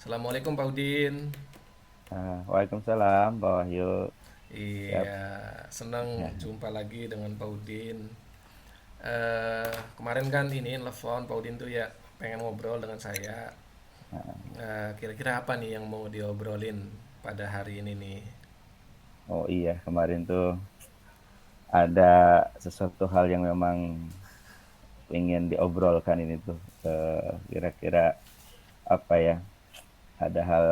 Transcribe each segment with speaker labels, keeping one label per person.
Speaker 1: Assalamualaikum Pak Udin.
Speaker 2: Waalaikumsalam, Pak Wahyu. Siap.
Speaker 1: Iya, senang
Speaker 2: Ya.
Speaker 1: jumpa lagi dengan Pak Udin. Kemarin kan ini telepon Pak Udin tuh ya pengen ngobrol dengan saya. Kira-kira apa nih yang mau diobrolin pada hari ini nih?
Speaker 2: Oh iya, kemarin tuh ada sesuatu hal yang memang ingin diobrolkan ini tuh. Kira-kira apa ya? Ada hal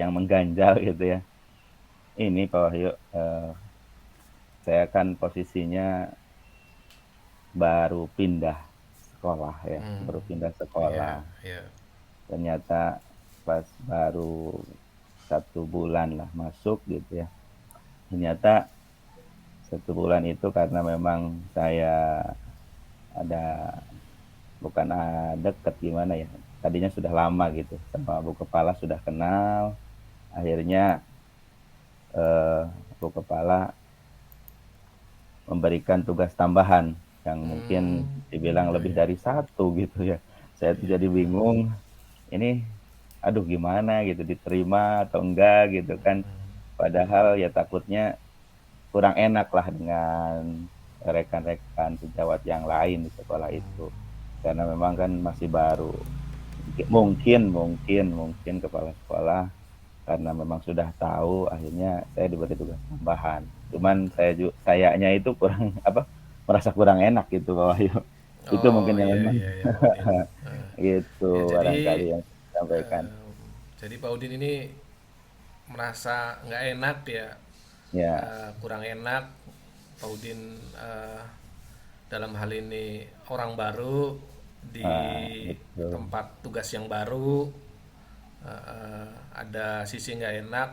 Speaker 2: yang mengganjal gitu ya. Ini Pak Wahyu, saya kan posisinya baru pindah sekolah ya,
Speaker 1: Hmm,
Speaker 2: baru pindah
Speaker 1: iya,
Speaker 2: sekolah.
Speaker 1: iya.
Speaker 2: Ternyata pas baru 1 bulan lah masuk gitu ya. Ternyata 1 bulan itu karena memang saya ada bukan deket gimana ya, tadinya sudah lama gitu sama Bu Kepala, sudah kenal. Akhirnya eh, Bu Kepala memberikan tugas tambahan yang mungkin
Speaker 1: Hmm,
Speaker 2: dibilang
Speaker 1: iya,
Speaker 2: lebih
Speaker 1: iya,
Speaker 2: dari satu gitu ya. Saya tuh
Speaker 1: iya,
Speaker 2: jadi
Speaker 1: iya.
Speaker 2: bingung, ini aduh gimana gitu, diterima atau enggak gitu kan. Padahal ya takutnya kurang enak lah dengan rekan-rekan sejawat yang lain di sekolah itu. Karena memang kan masih baru. Mungkin kepala sekolah karena memang sudah tahu, akhirnya saya diberi tugas tambahan. Cuman sayanya itu kurang apa, merasa kurang enak gitu Pak Wahyu. Itu
Speaker 1: Oh
Speaker 2: mungkin yang
Speaker 1: iya,
Speaker 2: memang
Speaker 1: iya, iya Pak Udin. Eh,
Speaker 2: itu
Speaker 1: ya
Speaker 2: barangkali
Speaker 1: jadi
Speaker 2: yang saya sampaikan.
Speaker 1: eh, jadi Pak Udin ini merasa nggak enak ya,
Speaker 2: Ya,
Speaker 1: kurang enak Pak Udin, dalam hal ini orang baru di
Speaker 2: betul.
Speaker 1: tempat tugas yang baru, ada sisi nggak enak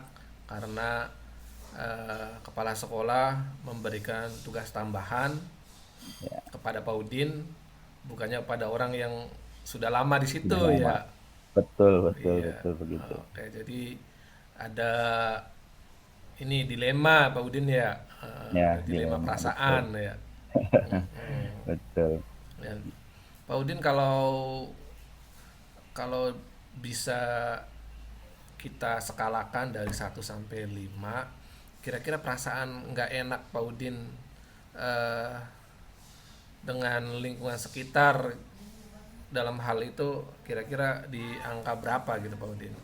Speaker 1: karena kepala sekolah memberikan tugas tambahan
Speaker 2: Ya,
Speaker 1: kepada Pak Udin, bukannya pada orang yang sudah lama di
Speaker 2: sudah
Speaker 1: situ
Speaker 2: lama.
Speaker 1: ya.
Speaker 2: Betul, betul,
Speaker 1: Iya,
Speaker 2: betul begitu.
Speaker 1: oke. Jadi ada ini dilema Pak Udin ya, ada
Speaker 2: Ya,
Speaker 1: dilema
Speaker 2: dilema betul.
Speaker 1: perasaan ya.
Speaker 2: Betul.
Speaker 1: Ya. Pak Udin, kalau kalau bisa kita skalakan dari 1 sampai 5, kira-kira perasaan nggak enak Pak Udin eh, dengan lingkungan sekitar dalam hal itu kira-kira di angka berapa gitu Pak Udin?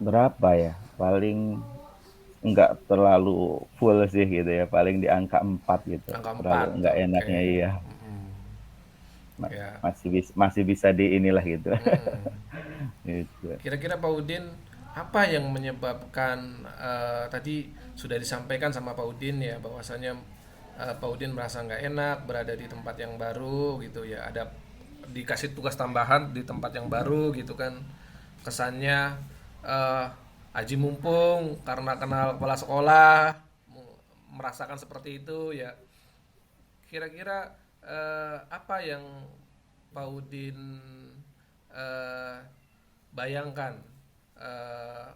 Speaker 2: Berapa ya? Paling nggak terlalu full sih gitu ya, paling di angka 4 gitu.
Speaker 1: Angka
Speaker 2: Terlalu
Speaker 1: 4,
Speaker 2: nggak
Speaker 1: oke.
Speaker 2: enaknya iya.
Speaker 1: Ya.
Speaker 2: Masih bisa di inilah gitu.
Speaker 1: Mm.
Speaker 2: Gitu.
Speaker 1: Kira-kira Pak Udin, apa yang menyebabkan, tadi sudah disampaikan sama Pak Udin ya bahwasanya Pak Udin merasa nggak enak berada di tempat yang baru gitu ya, ada dikasih tugas tambahan di tempat yang baru gitu kan, kesannya eh, aji mumpung karena kenal kepala sekolah, merasakan seperti itu ya. Kira-kira apa yang Pak Udin eh, bayangkan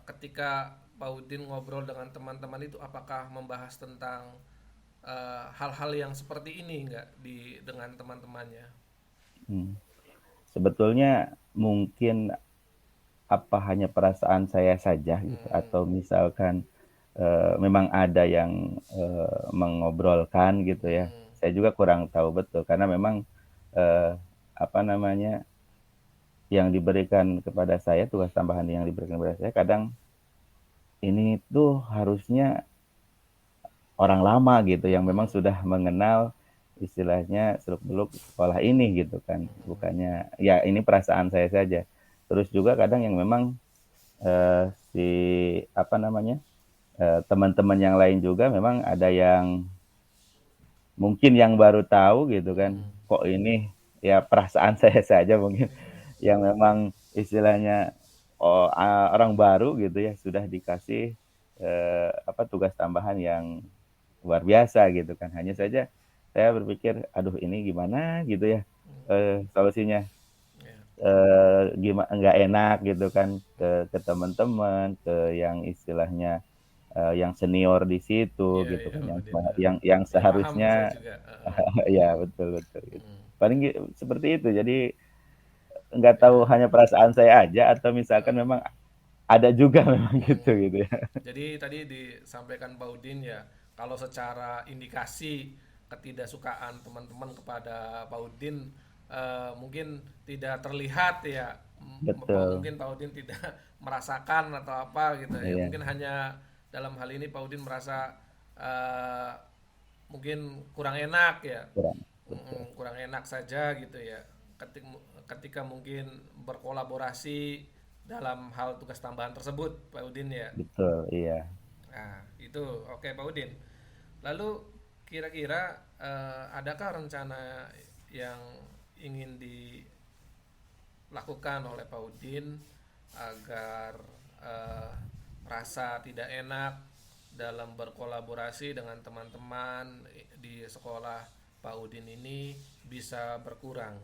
Speaker 1: ketika Pak Udin ngobrol dengan teman-teman itu, apakah membahas tentang hal-hal yang seperti ini nggak di dengan teman-temannya?
Speaker 2: Hmm. Sebetulnya mungkin apa hanya perasaan saya saja gitu,
Speaker 1: Hmm,
Speaker 2: atau misalkan memang ada yang mengobrolkan gitu ya.
Speaker 1: hmm,
Speaker 2: Saya juga kurang tahu betul karena memang eh, apa namanya, yang diberikan kepada saya, tugas tambahan yang diberikan kepada saya, kadang ini tuh harusnya orang lama gitu yang memang sudah mengenal istilahnya seluk-beluk sekolah ini gitu kan. Bukannya ya, ini perasaan saya saja. Terus juga kadang yang memang si apa namanya, teman-teman yang lain juga memang ada yang mungkin yang baru tahu gitu kan.
Speaker 1: hmm.
Speaker 2: Kok ini ya perasaan saya saja mungkin yang memang istilahnya orang baru gitu ya sudah dikasih apa, tugas tambahan yang luar biasa gitu kan. Hanya saja saya berpikir, aduh ini gimana gitu ya solusinya,
Speaker 1: Ya,
Speaker 2: gimana, nggak enak gitu kan ke teman-teman, ke yang istilahnya yang senior di situ
Speaker 1: ya,
Speaker 2: gitu
Speaker 1: ya,
Speaker 2: kan,
Speaker 1: Pak
Speaker 2: yang
Speaker 1: Udin.
Speaker 2: yang
Speaker 1: Ya paham saya
Speaker 2: seharusnya
Speaker 1: juga.
Speaker 2: ya betul betul gitu.
Speaker 1: Hmm.
Speaker 2: Paling seperti itu. Jadi nggak tahu
Speaker 1: Ya.
Speaker 2: hanya perasaan saya aja atau misalkan
Speaker 1: Eh,
Speaker 2: memang ada juga memang gitu
Speaker 1: mm.
Speaker 2: gitu ya.
Speaker 1: Jadi tadi disampaikan Pak Udin ya, kalau secara indikasi ketidaksukaan teman-teman kepada Pak Udin mungkin tidak terlihat ya.
Speaker 2: Betul.
Speaker 1: Mungkin Pak Udin tidak merasakan atau apa gitu ya.
Speaker 2: Iya,
Speaker 1: Mungkin hanya dalam hal ini Pak Udin merasa eh, mungkin kurang enak ya.
Speaker 2: kurang. Betul.
Speaker 1: Kurang enak saja gitu ya. Ketika mungkin berkolaborasi dalam hal tugas tambahan tersebut, Pak Udin ya.
Speaker 2: Betul, iya.
Speaker 1: Nah, itu oke Pak Udin. Lalu kira-kira adakah rencana yang ingin dilakukan oleh Pak Udin agar eh, rasa tidak enak dalam berkolaborasi dengan teman-teman di sekolah Pak Udin ini bisa berkurang?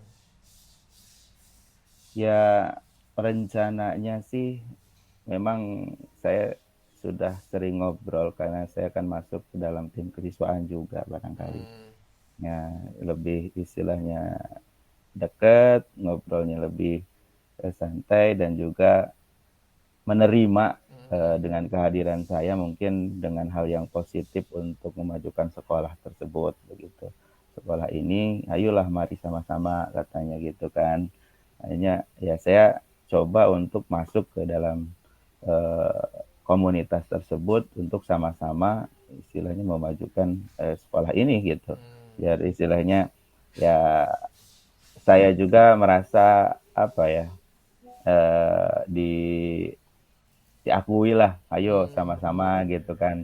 Speaker 2: Ya rencananya sih memang saya sudah sering ngobrol karena saya akan masuk ke dalam tim kesiswaan juga barangkali.
Speaker 1: Hmm,
Speaker 2: Ya, lebih istilahnya dekat, ngobrolnya lebih santai dan juga menerima
Speaker 1: hmm,
Speaker 2: dengan kehadiran saya mungkin dengan hal yang positif untuk memajukan sekolah tersebut begitu. Sekolah ini, ayolah mari sama-sama katanya gitu kan. Akhirnya ya saya coba untuk masuk ke dalam eh, komunitas tersebut untuk sama-sama istilahnya memajukan sekolah ini gitu.
Speaker 1: hmm,
Speaker 2: Biar istilahnya ya saya juga merasa apa ya di diakui lah, ayo sama-sama
Speaker 1: hmm,
Speaker 2: gitu kan.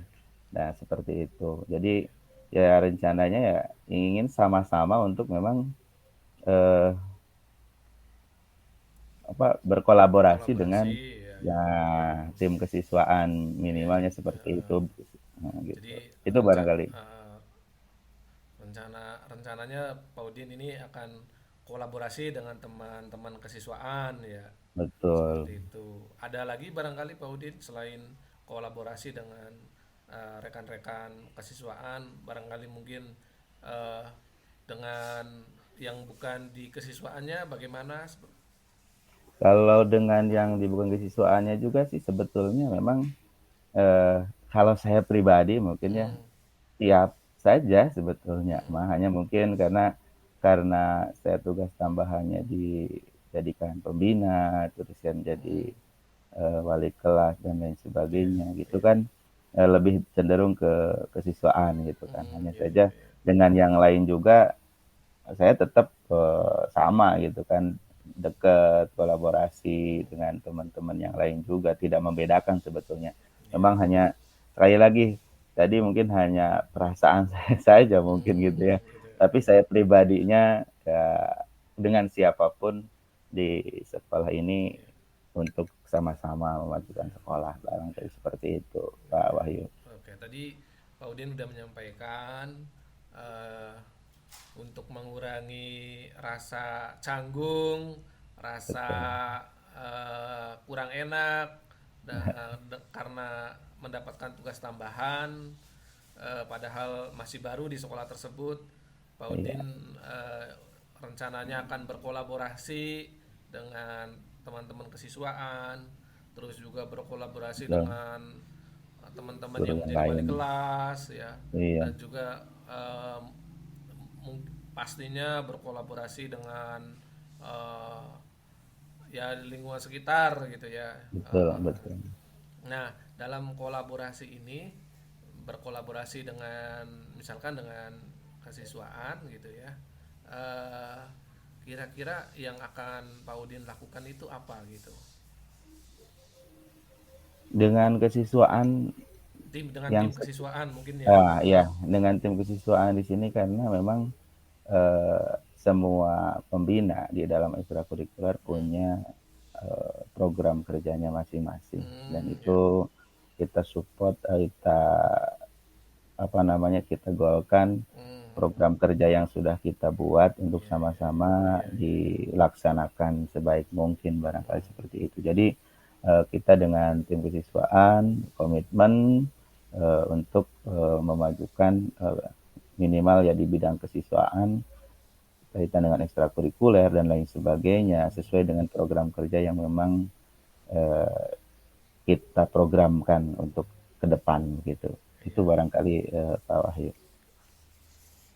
Speaker 2: Nah, seperti itu. Jadi ya rencananya ya ingin sama-sama untuk memang eh, berkolaborasi dengan
Speaker 1: kolaborasi ya,
Speaker 2: ya
Speaker 1: ya.
Speaker 2: tim kesiswaan
Speaker 1: Ya,
Speaker 2: minimalnya seperti itu. Nah, gitu.
Speaker 1: jadi
Speaker 2: Itu barangkali.
Speaker 1: rencananya Pak Udin ini akan kolaborasi dengan teman-teman kesiswaan ya.
Speaker 2: Betul.
Speaker 1: Seperti itu. Ada lagi barangkali Pak Udin selain kolaborasi dengan rekan-rekan kesiswaan, barangkali mungkin eh, dengan yang bukan di kesiswaannya bagaimana?
Speaker 2: Kalau dengan yang di bukan kesiswaannya juga sih sebetulnya memang eh, kalau saya pribadi mungkin ya
Speaker 1: Hmm,
Speaker 2: siap saja sebetulnya,
Speaker 1: hmm,
Speaker 2: hanya mungkin karena saya tugas tambahannya dijadikan pembina, terus kan jadi
Speaker 1: hmm,
Speaker 2: wali kelas dan lain
Speaker 1: iya,
Speaker 2: sebagainya gitu
Speaker 1: iya,
Speaker 2: kan lebih cenderung ke kesiswaan gitu kan.
Speaker 1: hmm,
Speaker 2: Hanya
Speaker 1: iya,
Speaker 2: saja
Speaker 1: iya,
Speaker 2: dengan yang lain juga saya tetap sama gitu kan dekat kolaborasi dengan teman-teman yang lain juga tidak membedakan sebetulnya
Speaker 1: iya,
Speaker 2: memang hanya sekali lagi tadi mungkin hanya perasaan saya saja mungkin gitu ya
Speaker 1: gitu.
Speaker 2: tapi saya pribadinya ya dengan siapapun di sekolah ini
Speaker 1: Iya,
Speaker 2: untuk sama-sama memajukan sekolah
Speaker 1: iya,
Speaker 2: barangkali seperti itu
Speaker 1: iya.
Speaker 2: Pak Wahyu.
Speaker 1: Oke, tadi Pak Udin sudah menyampaikan eh, untuk mengurangi rasa canggung, rasa
Speaker 2: Betul.
Speaker 1: kurang enak karena mendapatkan tugas tambahan, padahal masih baru di sekolah tersebut. Pak Udin
Speaker 2: Iya,
Speaker 1: eh, rencananya akan berkolaborasi dengan teman-teman kesiswaan, terus juga berkolaborasi
Speaker 2: betul.
Speaker 1: dengan teman-teman
Speaker 2: Guru
Speaker 1: yang
Speaker 2: yang
Speaker 1: menjadi wali
Speaker 2: lain.
Speaker 1: kelas ya,
Speaker 2: Iya,
Speaker 1: dan juga pastinya berkolaborasi dengan eh, ya lingkungan sekitar gitu ya.
Speaker 2: betul, betul.
Speaker 1: Nah, dalam kolaborasi ini berkolaborasi dengan misalkan dengan kesiswaan gitu ya. eh, Kira-kira yang akan Pak Udin lakukan itu apa gitu?
Speaker 2: Dengan kesiswaan
Speaker 1: Dengan
Speaker 2: yang
Speaker 1: tim kesiswaan mungkin ya.
Speaker 2: ya dengan tim kesiswaan di sini karena memang semua pembina di dalam ekstrakurikuler
Speaker 1: Hmm,
Speaker 2: punya program kerjanya masing-masing dan
Speaker 1: ya.
Speaker 2: itu kita support kita apa namanya kita golkan
Speaker 1: Hmm,
Speaker 2: program kerja yang sudah kita buat untuk
Speaker 1: ya, ya,
Speaker 2: sama-sama
Speaker 1: ya, ya, ya.
Speaker 2: dilaksanakan sebaik mungkin barangkali seperti itu. Jadi kita dengan tim kesiswaan komitmen untuk memajukan minimal ya di bidang kesiswaan kaitan dengan ekstrakurikuler dan lain sebagainya sesuai dengan program kerja yang memang eh, kita programkan untuk ke depan gitu. Itu
Speaker 1: Iya.
Speaker 2: barangkali Pak Wahyu.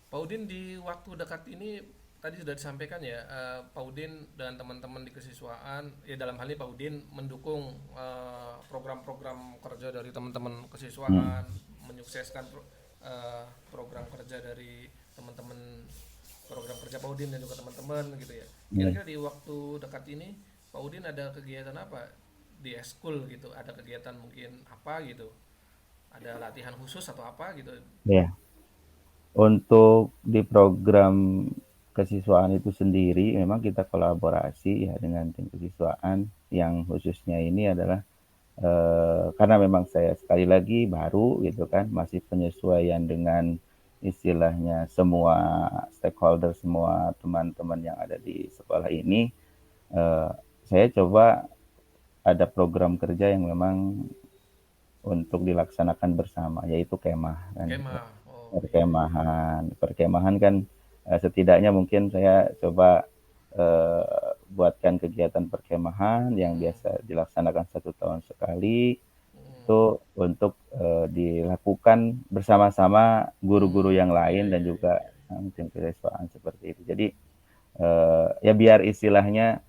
Speaker 1: Pak Udin di waktu dekat ini tadi sudah disampaikan ya, Pak Udin dan teman-teman di kesiswaan, ya dalam hal ini Pak Udin mendukung program-program kerja dari teman-teman
Speaker 2: Hmm.
Speaker 1: kesiswaan, menyukseskan program kerja dari teman-teman program kerja Pak Udin dan juga teman-teman gitu ya.
Speaker 2: Ya.
Speaker 1: Kira-kira di waktu dekat ini Pak Udin ada kegiatan apa di eskul gitu? Ada kegiatan mungkin apa gitu? Ada latihan khusus atau apa gitu?
Speaker 2: Ya. Untuk di program kesiswaan itu sendiri memang kita kolaborasi ya dengan tim kesiswaan yang khususnya ini adalah karena memang saya sekali lagi baru gitu kan, masih penyesuaian dengan istilahnya semua stakeholder, semua teman-teman yang ada di sekolah ini. Eh, saya coba ada program kerja yang memang untuk dilaksanakan bersama, yaitu kemah kan gitu.
Speaker 1: Kemah. Oh iya iya.
Speaker 2: Perkemahan kan setidaknya mungkin saya coba buatkan kegiatan perkemahan yang
Speaker 1: Hmm.
Speaker 2: biasa dilaksanakan 1 tahun sekali
Speaker 1: Hmm.
Speaker 2: itu untuk dilakukan bersama-sama guru-guru
Speaker 1: Hmm.
Speaker 2: yang
Speaker 1: Iya
Speaker 2: lain dan
Speaker 1: iya iya
Speaker 2: juga
Speaker 1: iya.
Speaker 2: tim kesiswaan seperti itu. Jadi ya biar istilahnya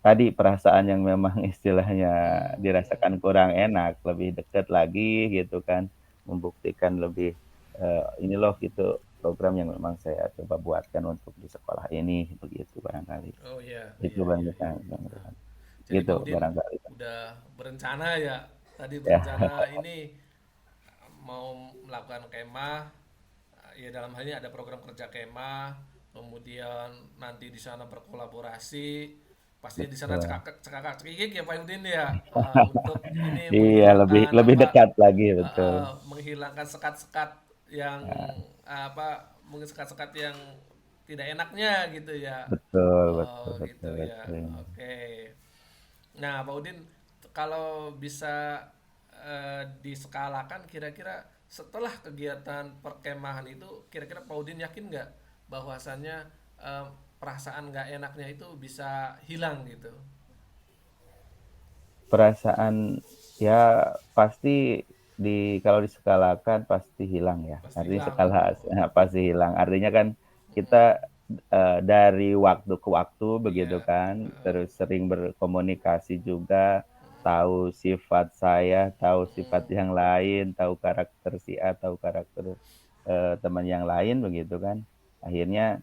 Speaker 2: tadi perasaan yang memang istilahnya
Speaker 1: Hmm. Hmm.
Speaker 2: dirasakan kurang enak, lebih dekat lagi gitu kan, membuktikan lebih ini loh gitu program yang memang saya coba buatkan untuk di sekolah ini begitu barangkali.
Speaker 1: Oh iya
Speaker 2: Itu
Speaker 1: iya iya iya.
Speaker 2: barangkali
Speaker 1: Nah, jadi
Speaker 2: gitu
Speaker 1: Pak Udin
Speaker 2: barangkali.
Speaker 1: udah berencana ya. Tadi
Speaker 2: Ya,
Speaker 1: berencana ini mau melakukan kemah. Ya dalam hal ini ada program kerja kemah. Kemudian nanti di sana berkolaborasi. Pasti di sana
Speaker 2: betul.
Speaker 1: cekakak cekikik ya Pak Udin ya. Untuk ini
Speaker 2: Iya, lebih
Speaker 1: menghilangkan
Speaker 2: lebih
Speaker 1: apa,
Speaker 2: dekat lagi betul.
Speaker 1: menghilangkan sekat-sekat yang
Speaker 2: Nah,
Speaker 1: apa, mungkin sekat-sekat yang tidak enaknya gitu ya.
Speaker 2: betul betul
Speaker 1: Oh
Speaker 2: betul
Speaker 1: gitu ya.
Speaker 2: betul.
Speaker 1: Oke. Nah, Pak Udin, kalau bisa diskalakan kira-kira setelah kegiatan perkemahan itu, kira-kira Pak Udin yakin nggak bahwasannya eh, perasaan nggak enaknya itu bisa hilang gitu?
Speaker 2: Perasaan ya pasti kalau diskalakan pasti hilang ya.
Speaker 1: Pasti
Speaker 2: Artinya
Speaker 1: hilang.
Speaker 2: skala
Speaker 1: Oh,
Speaker 2: pasti hilang. Artinya kan
Speaker 1: mm,
Speaker 2: kita dari waktu ke waktu begitu
Speaker 1: iya.
Speaker 2: kan,
Speaker 1: Heeh.
Speaker 2: terus sering berkomunikasi juga, tahu sifat saya, tahu sifat
Speaker 1: Mm,
Speaker 2: yang lain, tahu karakter si A, tahu karakter teman yang lain begitu kan. Akhirnya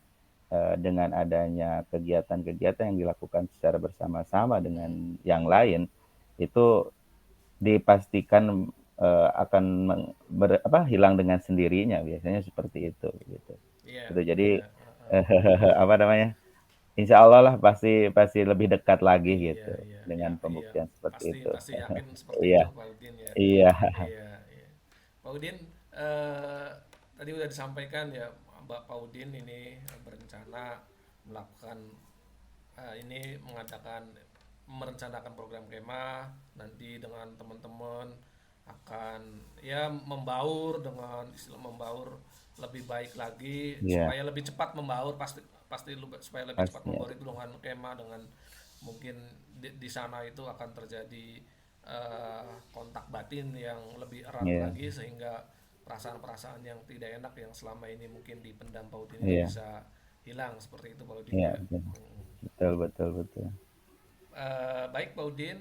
Speaker 2: dengan adanya kegiatan-kegiatan yang dilakukan secara bersama-sama dengan
Speaker 1: mm.
Speaker 2: yang lain itu dipastikan akan hilang dengan sendirinya biasanya seperti itu gitu.
Speaker 1: Iya,
Speaker 2: Gitu. Jadi
Speaker 1: iya. Heeh.
Speaker 2: apa namanya? Insya Allah lah pasti pasti lebih dekat lagi
Speaker 1: Iya,
Speaker 2: gitu
Speaker 1: iya, ya,
Speaker 2: dengan
Speaker 1: iya.
Speaker 2: pembuktian seperti
Speaker 1: Pasti
Speaker 2: itu.
Speaker 1: pasti yakin seperti itu,
Speaker 2: Iya,
Speaker 1: Pak Udin ya.
Speaker 2: iya,
Speaker 1: Iya, iya. Pak Udin, tadi udah disampaikan ya, Pak Udin ini berencana melakukan ini mengadakan merencanakan program kemah nanti dengan teman-teman akan ya membaur dengan istilah membaur lebih baik lagi
Speaker 2: iya,
Speaker 1: supaya lebih cepat membaur pasti pasti supaya lebih cepat
Speaker 2: pastinya.
Speaker 1: membaur itu dengan kemah dengan mungkin di sana itu akan terjadi kontak batin yang lebih erat
Speaker 2: Iya,
Speaker 1: lagi sehingga perasaan-perasaan yang tidak enak yang selama ini mungkin dipendam Pak Udin itu
Speaker 2: iya,
Speaker 1: bisa hilang seperti itu Pak Udin
Speaker 2: iya,
Speaker 1: ya.
Speaker 2: betul,
Speaker 1: Hmm.
Speaker 2: betul, betul, betul.
Speaker 1: Baik Pak Udin,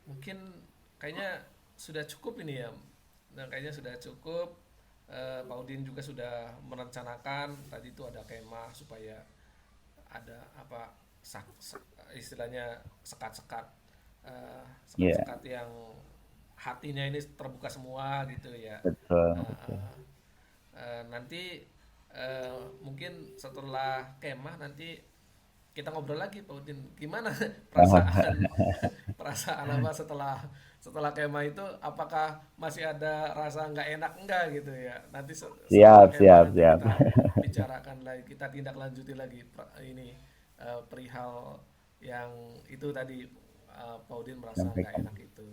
Speaker 1: mungkin kayaknya sudah cukup ini ya. Nah, kayaknya sudah cukup. Pak Udin juga sudah merencanakan tadi itu ada kemah supaya ada apa istilahnya sekat-sekat
Speaker 2: Iya,
Speaker 1: sekat-sekat yang hatinya ini terbuka semua gitu ya.
Speaker 2: betul, betul.
Speaker 1: Uh, nanti mungkin setelah kemah nanti kita ngobrol lagi Pak Udin gimana perasaan perasaan apa setelah setelah kemah itu apakah masih ada rasa nggak enak enggak gitu ya nanti setelah
Speaker 2: Siap,
Speaker 1: kemah
Speaker 2: siap,
Speaker 1: nanti
Speaker 2: siap.
Speaker 1: kita bicarakan lagi kita tindak lanjuti lagi ini perihal yang itu tadi Pak Udin merasa nggak
Speaker 2: Sampaikan.
Speaker 1: enak itu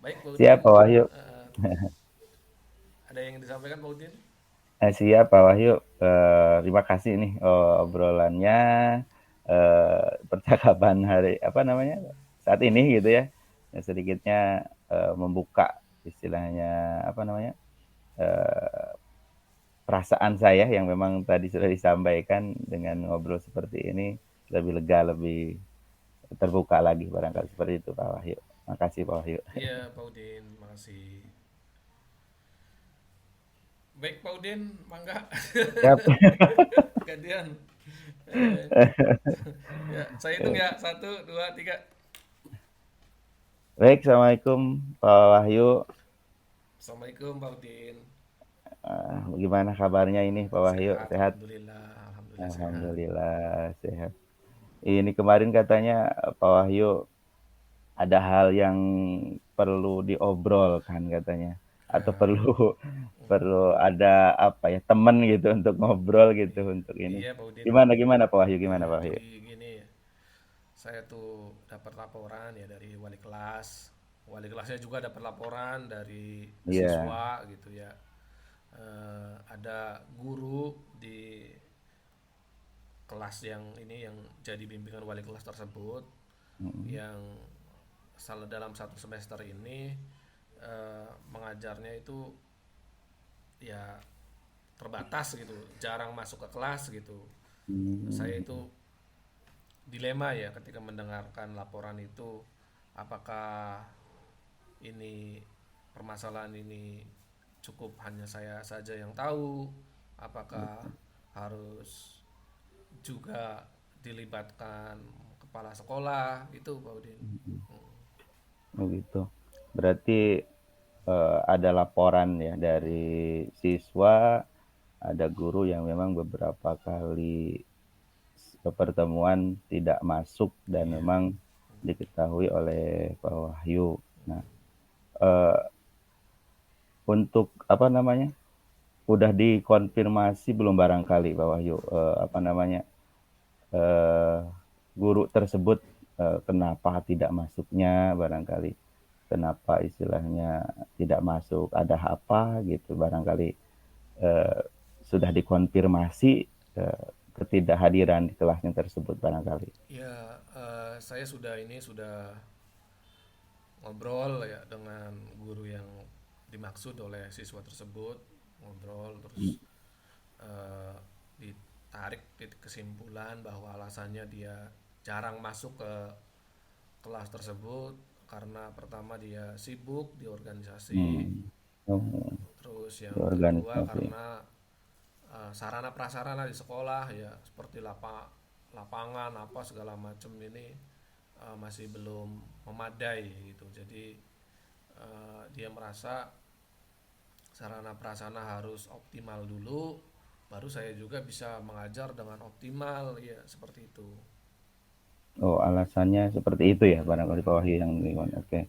Speaker 1: baik Pak
Speaker 2: Siap,
Speaker 1: Udin
Speaker 2: Pak Wahyu.
Speaker 1: ada yang disampaikan Pak Udin.
Speaker 2: Siap Pak Wahyu. Terima kasih nih obrolannya, percakapan hari apa namanya saat ini gitu ya, yang sedikitnya membuka istilahnya apa namanya eh, perasaan saya yang memang tadi sudah disampaikan dengan ngobrol seperti ini lebih lega, lebih terbuka lagi barangkali seperti itu Pak Wahyu. Makasih Pak Wahyu.
Speaker 1: Iya, Pak Udin, makasih. Baik, Pak Udin, mangga
Speaker 2: Siap.
Speaker 1: gantian. Eh, ya, saya hitung ya, satu, dua, tiga.
Speaker 2: Baik, Assalamualaikum Pak Wahyu.
Speaker 1: Assalamualaikum, Pak Udin.
Speaker 2: Gimana kabarnya ini Pak Wahyu?
Speaker 1: Sehat,
Speaker 2: Sehat?
Speaker 1: alhamdulillah, alhamdulillah sehat.
Speaker 2: Alhamdulillah sehat. Ini kemarin katanya Pak Wahyu ada hal yang perlu diobrolkan katanya, atau
Speaker 1: Ah,
Speaker 2: perlu perlu ada apa ya teman gitu untuk ngobrol gitu untuk ini.
Speaker 1: iya, Pak Udin.
Speaker 2: Gimana gimana Pak Wahyu? Gimana
Speaker 1: Ya,
Speaker 2: Pak Wahyu?
Speaker 1: jadi gini, saya tuh dapat laporan ya dari wali kelas. Wali kelasnya juga dapat laporan dari
Speaker 2: Iya.
Speaker 1: siswa gitu ya. Ada guru di kelas yang ini yang jadi bimbingan wali kelas tersebut
Speaker 2: Mm,
Speaker 1: yang salah dalam satu semester ini mengajarnya itu ya terbatas gitu, jarang masuk ke kelas gitu. Saya
Speaker 2: mm,
Speaker 1: itu dilema ya ketika mendengarkan laporan itu, apakah ini permasalahan ini cukup hanya saya saja yang tahu, apakah harus juga dilibatkan kepala sekolah itu, Pak Udin.
Speaker 2: oh gitu. Berarti ada laporan ya dari siswa, ada guru yang memang beberapa kali pertemuan tidak masuk dan
Speaker 1: Iya,
Speaker 2: memang diketahui oleh Pak Wahyu. Nah, eh, untuk apa namanya, udah dikonfirmasi belum barangkali Pak Wahyu, apa namanya, eh, guru tersebut kenapa tidak masuknya barangkali, kenapa istilahnya tidak masuk, ada apa gitu barangkali eh, sudah dikonfirmasi ketidakhadiran di kelasnya tersebut barangkali.
Speaker 1: ya, saya sudah ngobrol ya dengan guru yang dimaksud oleh siswa tersebut, ngobrol terus eh, ditarik titik kesimpulan bahwa alasannya dia jarang masuk ke kelas tersebut karena pertama dia sibuk di organisasi,
Speaker 2: Hmm. Oh,
Speaker 1: terus
Speaker 2: di
Speaker 1: yang kedua
Speaker 2: organisasi.
Speaker 1: karena sarana prasarana di sekolah ya seperti lapangan apa segala macam ini masih belum memadai gitu. Jadi dia merasa sarana prasarana harus optimal dulu, baru saya juga bisa mengajar dengan optimal ya seperti itu.
Speaker 2: Oh, alasannya seperti itu ya barangkali Pak Wahyu yang
Speaker 1: Iya.
Speaker 2: oke. Okay.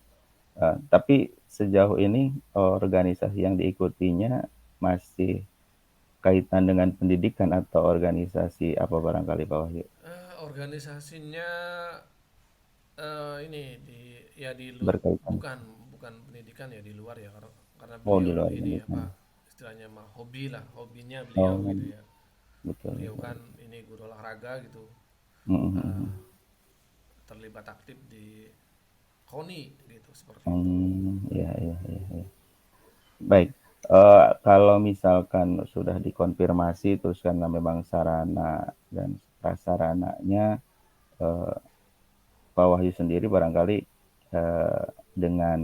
Speaker 2: Tapi sejauh ini organisasi yang diikutinya masih kaitan dengan pendidikan atau organisasi apa barangkali Pak Wahyu?
Speaker 1: Organisasinya ini di
Speaker 2: Berkaitan.
Speaker 1: bukan bukan pendidikan ya, di luar ya, karena
Speaker 2: Oh, di
Speaker 1: beliau
Speaker 2: luar
Speaker 1: ini
Speaker 2: pendidikan.
Speaker 1: apa istilahnya mah hobi lah, hobinya beliau
Speaker 2: Oh,
Speaker 1: gitu ya.
Speaker 2: betul,
Speaker 1: Beliau
Speaker 2: betul.
Speaker 1: kan ini guru olahraga gitu, eh,
Speaker 2: Mm-mm.
Speaker 1: terlibat aktif di KONI gitu seperti itu.
Speaker 2: Ya, ya, ya, ya. Baik, kalau misalkan sudah dikonfirmasi terus karena memang sarana dan prasarananya, eh, Pak Wahyu sendiri barangkali eh, dengan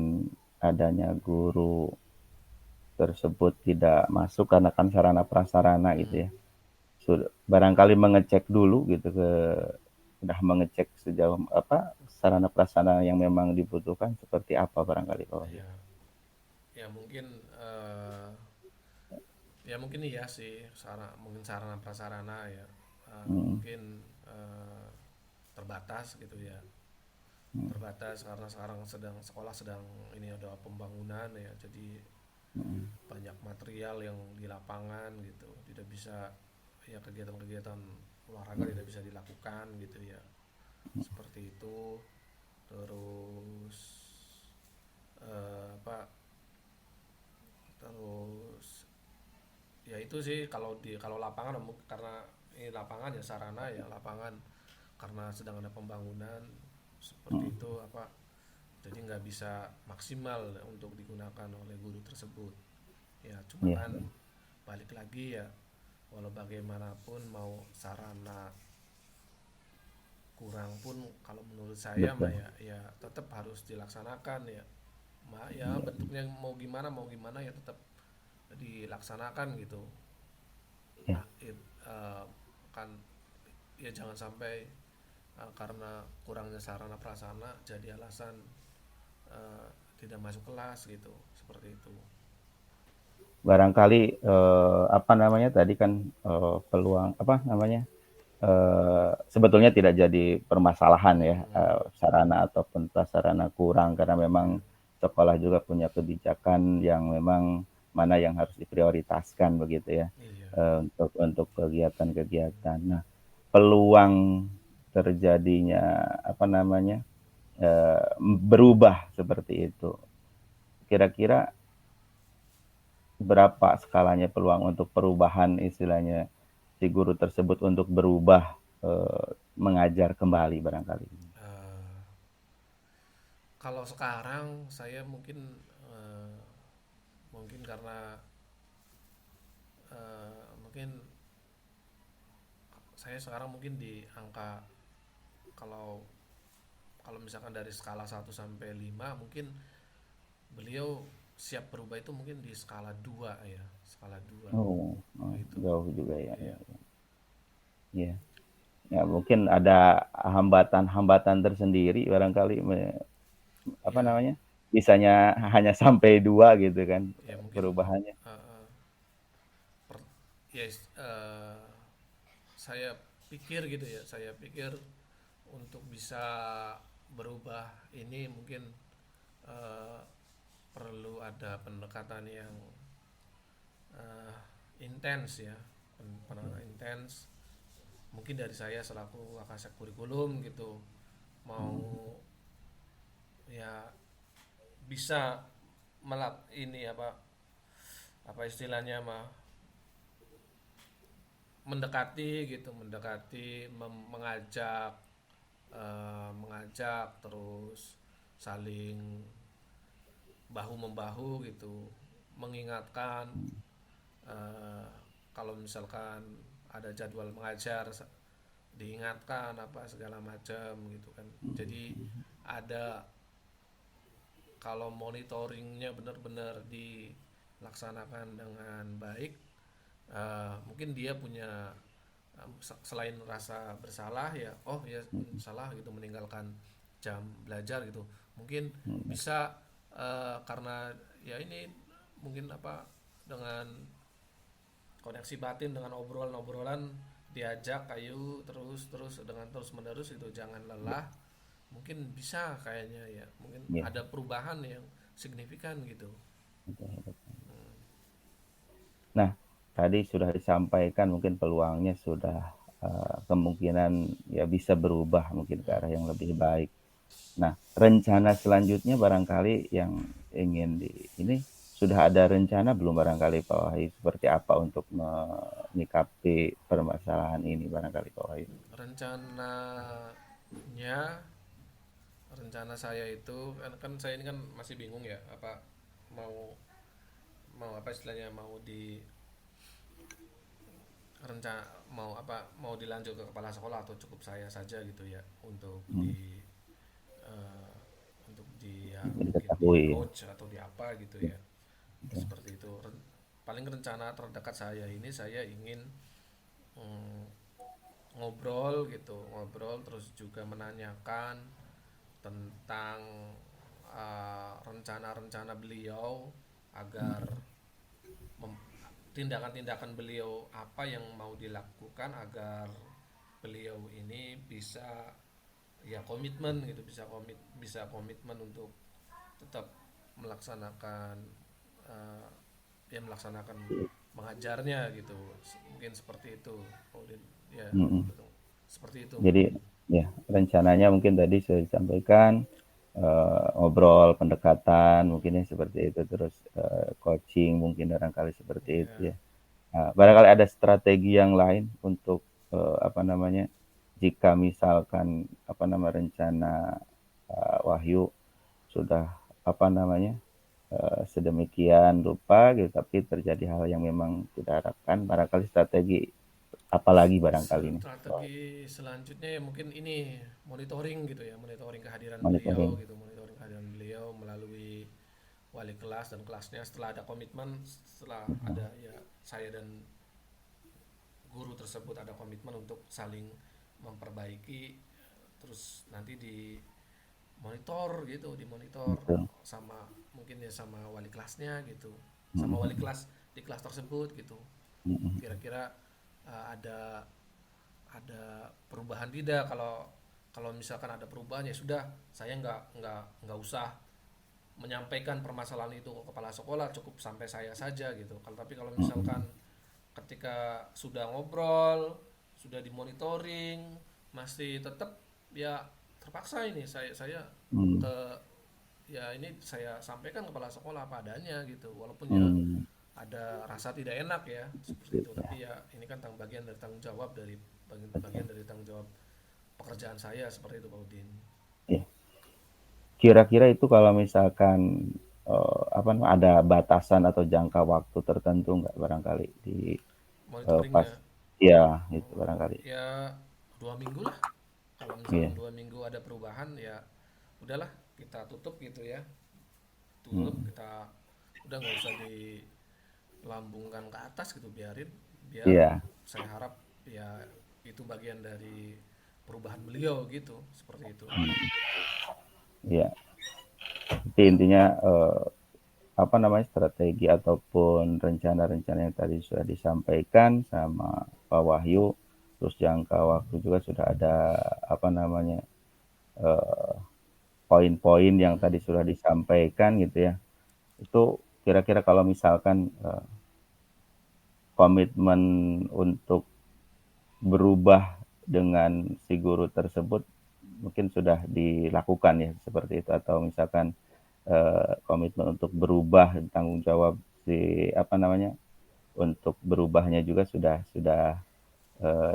Speaker 2: adanya guru tersebut tidak masuk karena kan sarana prasarana gitu
Speaker 1: Hmm.
Speaker 2: ya. Sudah barangkali mengecek dulu gitu sudah mengecek sejauh apa sarana prasarana yang memang dibutuhkan seperti apa barangkali Pak Wahyu.
Speaker 1: Ya, ya mungkin ya mungkin iya sih, mungkin sarana prasarana ya
Speaker 2: Hmm,
Speaker 1: mungkin terbatas gitu ya, terbatas karena sekarang sekolah sedang ini ada pembangunan ya, jadi banyak material yang di lapangan gitu, tidak bisa ya kegiatan-kegiatan olahraga tidak bisa dilakukan gitu ya, seperti itu. Terus apa terus ya itu sih kalau lapangan karena ini lapangan ya sarana ya lapangan karena sedang ada pembangunan seperti
Speaker 2: Mm,
Speaker 1: itu apa jadi nggak bisa maksimal untuk digunakan oleh guru tersebut ya cuma
Speaker 2: iya,
Speaker 1: kan
Speaker 2: iya,
Speaker 1: balik lagi ya walau bagaimanapun mau sarana kurang pun kalau menurut saya mah
Speaker 2: betul.
Speaker 1: ya tetap harus dilaksanakan ya ya
Speaker 2: Iya,
Speaker 1: bentuknya mau gimana ya tetap dilaksanakan gitu
Speaker 2: iya.
Speaker 1: ah, kan ya jangan sampai karena kurangnya sarana prasarana jadi alasan eh, tidak masuk kelas gitu seperti itu.
Speaker 2: Barangkali apa namanya tadi kan peluang apa namanya sebetulnya tidak jadi permasalahan ya
Speaker 1: Hmm,
Speaker 2: sarana ataupun prasarana kurang karena
Speaker 1: ya,
Speaker 2: memang sekolah juga punya kebijakan yang memang mana yang harus diprioritaskan begitu ya
Speaker 1: iya.
Speaker 2: untuk kegiatan-kegiatan. Nah, peluang terjadinya apa namanya berubah seperti itu. Kira-kira berapa skalanya peluang untuk perubahan istilahnya si guru tersebut untuk berubah mengajar kembali barangkali.
Speaker 1: Eh, Kalau sekarang saya mungkin eh, mungkin karena mungkin saya sekarang mungkin di angka kalau kalau misalkan dari skala 1 sampai 5 mungkin beliau siap berubah itu mungkin di skala 2 ya, skala 2
Speaker 2: Oh, oh,
Speaker 1: gitu.
Speaker 2: jauh juga ya, ya,
Speaker 1: Iya.
Speaker 2: ya. Ya, mungkin ada hambatan-hambatan tersendiri barangkali apa
Speaker 1: Ya,
Speaker 2: namanya? Bisanya hanya sampai 2 gitu kan
Speaker 1: ya mungkin
Speaker 2: perubahannya.
Speaker 1: eh, eh, per- ya saya pikir gitu ya, saya pikir untuk bisa berubah ini mungkin eh, perlu ada pendekatan yang eh, intens ya, penanganan intens. Mungkin dari saya selaku Wakasek Kurikulum gitu mau ya bisa ini apa istilahnya mah mendekati gitu, mendekati mengajak terus saling bahu membahu gitu, mengingatkan eh, kalau misalkan ada jadwal mengajar diingatkan apa segala macam gitu kan. Jadi ada kalau monitoringnya benar-benar dilaksanakan dengan baik, mungkin dia punya selain rasa bersalah ya, oh ya salah gitu meninggalkan jam belajar gitu, mungkin bisa karena ya ini mungkin apa dengan koneksi batin dengan obrolan-obrolan diajak kayu terus terus dengan terus menerus itu jangan lelah mungkin bisa kayaknya ya mungkin
Speaker 2: Ya,
Speaker 1: ada perubahan yang signifikan gitu.
Speaker 2: nah, tadi sudah disampaikan mungkin peluangnya sudah kemungkinan ya bisa berubah mungkin ke arah yang lebih baik. Nah, rencana selanjutnya barangkali yang ingin ini sudah ada rencana belum barangkali Pak Wahyu seperti apa untuk menyikapi permasalahan ini barangkali Pak Wahyu?
Speaker 1: Rencananya rencana saya itu kan saya ini kan masih bingung ya apa mau mau apa istilahnya mau di rencana mau apa mau dilanjut ke kepala sekolah atau cukup saya saja gitu ya
Speaker 2: Hmm,
Speaker 1: eh, untuk di ya mungkin di
Speaker 2: diketahui ya.
Speaker 1: coach atau di apa gitu ya seperti itu. Paling rencana terdekat saya ini saya ingin mm, ngobrol gitu ngobrol terus juga menanyakan tentang rencana-rencana beliau agar tindakan-tindakan beliau apa yang mau dilakukan agar beliau ini bisa ya komitmen gitu bisa komitmen untuk tetap melaksanakan eh, ya melaksanakan mengajarnya gitu mungkin seperti itu Paulin ya
Speaker 2: Mm-mm.
Speaker 1: betul seperti itu
Speaker 2: Jadi
Speaker 1: mungkin.
Speaker 2: ya rencananya mungkin tadi sudah disampaikan ngobrol pendekatan mungkin ya seperti itu terus coaching mungkin barangkali seperti itu
Speaker 1: Ya
Speaker 2: ya. Barangkali ada strategi yang lain untuk, apa namanya, jika misalkan, apa nama, rencana, Wahyu sudah, apa namanya, sedemikian rupa gitu, tapi terjadi hal yang memang tidak harapkan, barangkali strategi apalagi barangkali ini?
Speaker 1: Strategi selanjutnya ya mungkin ini monitoring gitu ya, monitoring kehadiran beliau
Speaker 2: Monitoring.
Speaker 1: gitu, monitoring kehadiran beliau melalui wali kelas dan kelasnya setelah ada komitmen, setelah ada ya saya dan guru tersebut ada komitmen untuk saling memperbaiki, terus nanti di monitor gitu, dimonitor
Speaker 2: Betul.
Speaker 1: sama mungkin ya sama wali kelasnya gitu, sama wali
Speaker 2: Mhm.
Speaker 1: kelas di kelas tersebut gitu.
Speaker 2: Mhm.
Speaker 1: Kira-kira ada perubahan tidak, kalau kalau misalkan ada perubahan ya sudah, saya nggak usah menyampaikan permasalahan itu ke kepala sekolah, cukup sampai saya saja gitu. Kalau tapi kalau misalkan
Speaker 2: Mhm.
Speaker 1: ketika sudah ngobrol, sudah dimonitoring, masih tetap ya terpaksa ini saya
Speaker 2: Mmm.
Speaker 1: ke ya ini saya sampaikan kepala sekolah apa adanya gitu, walaupun ya
Speaker 2: Mmm.
Speaker 1: ada rasa tidak enak ya seperti itu,
Speaker 2: Gitu ya,
Speaker 1: tapi ya ini kan bagian dari tanggung jawab dari
Speaker 2: betul.
Speaker 1: bagian dari tanggung jawab pekerjaan saya seperti itu Pak Udin.
Speaker 2: Iya. Kira-kira itu kalau misalkan, apa namanya, ada batasan atau jangka waktu tertentu nggak barangkali di, pas
Speaker 1: Monitoringnya
Speaker 2: iya, gitu barangkali?
Speaker 1: ya 2 minggu lah, kalau
Speaker 2: Iya.
Speaker 1: misalkan 2 minggu ada perubahan ya udahlah kita tutup gitu ya, tutup
Speaker 2: Mhm.
Speaker 1: kita udah nggak usah dilambungkan ke atas gitu, biarin biar
Speaker 2: Iya.
Speaker 1: saya harap ya itu bagian dari perubahan beliau gitu seperti itu.
Speaker 2: Iya. Jadi intinya, apa namanya, strategi ataupun rencana-rencana yang tadi sudah disampaikan sama Pak Wahyu, terus jangka waktu juga sudah ada, apa namanya, eee, poin-poin yang tadi
Speaker 1: Mm-mm.
Speaker 2: sudah disampaikan gitu ya. Itu kira-kira kalau misalkan, komitmen untuk berubah dengan si guru tersebut mungkin sudah dilakukan ya, seperti itu, atau misalkan, komitmen untuk berubah, tanggung jawab si, apa namanya, untuk berubahnya juga sudah,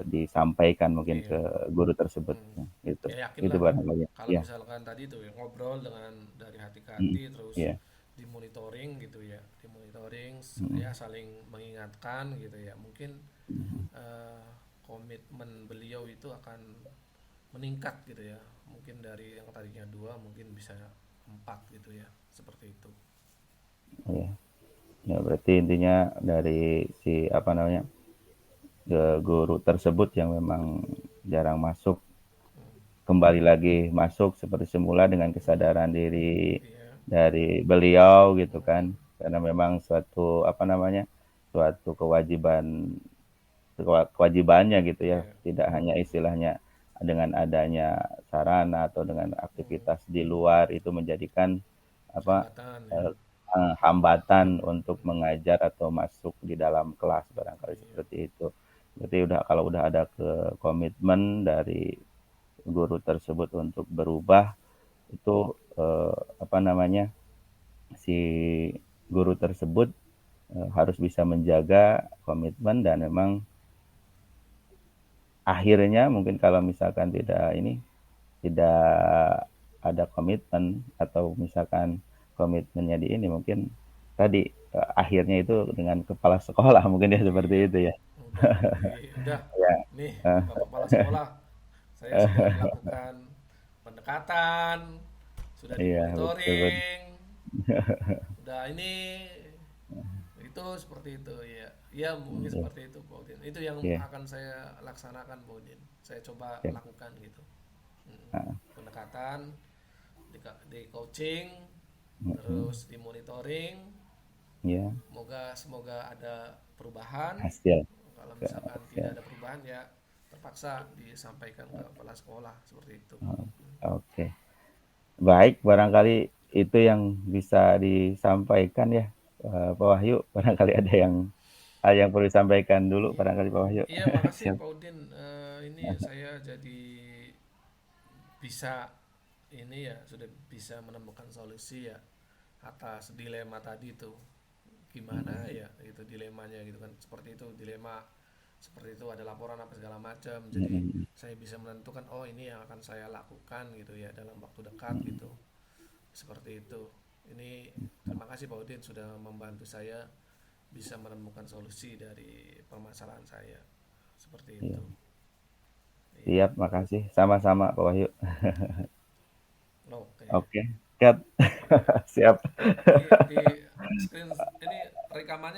Speaker 2: disampaikan mungkin
Speaker 1: Iya.
Speaker 2: ke guru tersebut,
Speaker 1: Hmm.
Speaker 2: gitu.
Speaker 1: Ya yakin
Speaker 2: Itu
Speaker 1: lah
Speaker 2: barangkali ya.
Speaker 1: kalau
Speaker 2: Iya.
Speaker 1: misalkan tadi tuh ya ngobrol dengan dari hati ke
Speaker 2: Mhm.
Speaker 1: hati, terus
Speaker 2: Iya.
Speaker 1: dimonitoring gitu ya, dimonitoring ya
Speaker 2: Mhm.
Speaker 1: saling mengingatkan gitu ya, mungkin
Speaker 2: Mhm.
Speaker 1: eh, komitmen beliau itu akan meningkat gitu ya, mungkin dari yang tadinya dua mungkin bisa empat gitu ya, seperti itu.
Speaker 2: Iya. Ya berarti intinya dari si, apa namanya, guru tersebut yang memang jarang masuk,
Speaker 1: Hmm.
Speaker 2: kembali lagi masuk seperti semula dengan
Speaker 1: Hmm.
Speaker 2: kesadaran diri
Speaker 1: Iya.
Speaker 2: dari beliau gitu
Speaker 1: Hmm.
Speaker 2: kan. Karena memang suatu, apa namanya, suatu kewajibannya gitu ya,
Speaker 1: Iya.
Speaker 2: tidak hanya istilahnya dengan adanya sarana atau dengan
Speaker 1: Hmm.
Speaker 2: aktivitas di luar itu menjadikan apa,
Speaker 1: Hambatan ya.
Speaker 2: eee hambatan untuk
Speaker 1: Hmm.
Speaker 2: mengajar atau masuk di dalam kelas, barangkali
Speaker 1: Iya.
Speaker 2: seperti itu. Berarti kalau udah ada komitmen dari guru tersebut untuk berubah, itu, apa namanya, si guru tersebut, harus bisa menjaga komitmen dan memang akhirnya mungkin kalau misalkan tidak ada komitmen atau misalkan komitmennya di ini mungkin tadi, akhirnya itu dengan kepala sekolah mungkin ya seperti
Speaker 1: Iya,
Speaker 2: itu ya?
Speaker 1: udah
Speaker 2: Ya,
Speaker 1: nih
Speaker 2: heeh,
Speaker 1: Bapak Kepala Sekolah, saya sudah melakukan pendekatan, sudah
Speaker 2: iya betul betul.
Speaker 1: dimonitoring, udah ini itu seperti itu ya. Ya mungkin
Speaker 2: Iya,
Speaker 1: seperti itu Pak Udin. Itu yang
Speaker 2: iya,
Speaker 1: akan saya laksanakan Pak Udin. Saya coba
Speaker 2: oke,
Speaker 1: lakukan gitu. Mm,
Speaker 2: heeh,
Speaker 1: pendekatan, di coaching,
Speaker 2: mhm,
Speaker 1: terus dimonitoring.
Speaker 2: iya,
Speaker 1: Semoga semoga ada perubahan.
Speaker 2: hasil,
Speaker 1: Kalau
Speaker 2: ke
Speaker 1: misalkan
Speaker 2: hasil,
Speaker 1: tidak ada perubahan ya terpaksa disampaikan ke kepala sekolah seperti itu.
Speaker 2: heeh, oke. Baik, barangkali itu yang bisa disampaikan ya, Pak Wahyu, barangkali ada yang hal yang perlu disampaikan dulu
Speaker 1: Iya,
Speaker 2: barangkali Pak Wahyu.
Speaker 1: iya makasih
Speaker 2: Sil
Speaker 1: Pak Udin. Ini saya jadi bisa ini ya sudah bisa menemukan solusi ya atas dilema tadi itu. gimana ya itu dilemanya gitu kan, seperti itu dilema, seperti itu ada laporan apa segala macam, jadi saya bisa menentukan oh ini yang akan saya lakukan gitu ya dalam waktu dekat gitu, seperti itu. Ini terima kasih Pak Udin sudah membantu saya bisa menemukan solusi dari permasalahan saya seperti
Speaker 2: Iya.
Speaker 1: itu. Iya.
Speaker 2: Siap, makasih. Sama-sama Pak Wahyu.
Speaker 1: Oke.
Speaker 2: Oke, cut.
Speaker 1: Oke.
Speaker 2: Siap.
Speaker 1: Di screen ini rekamannya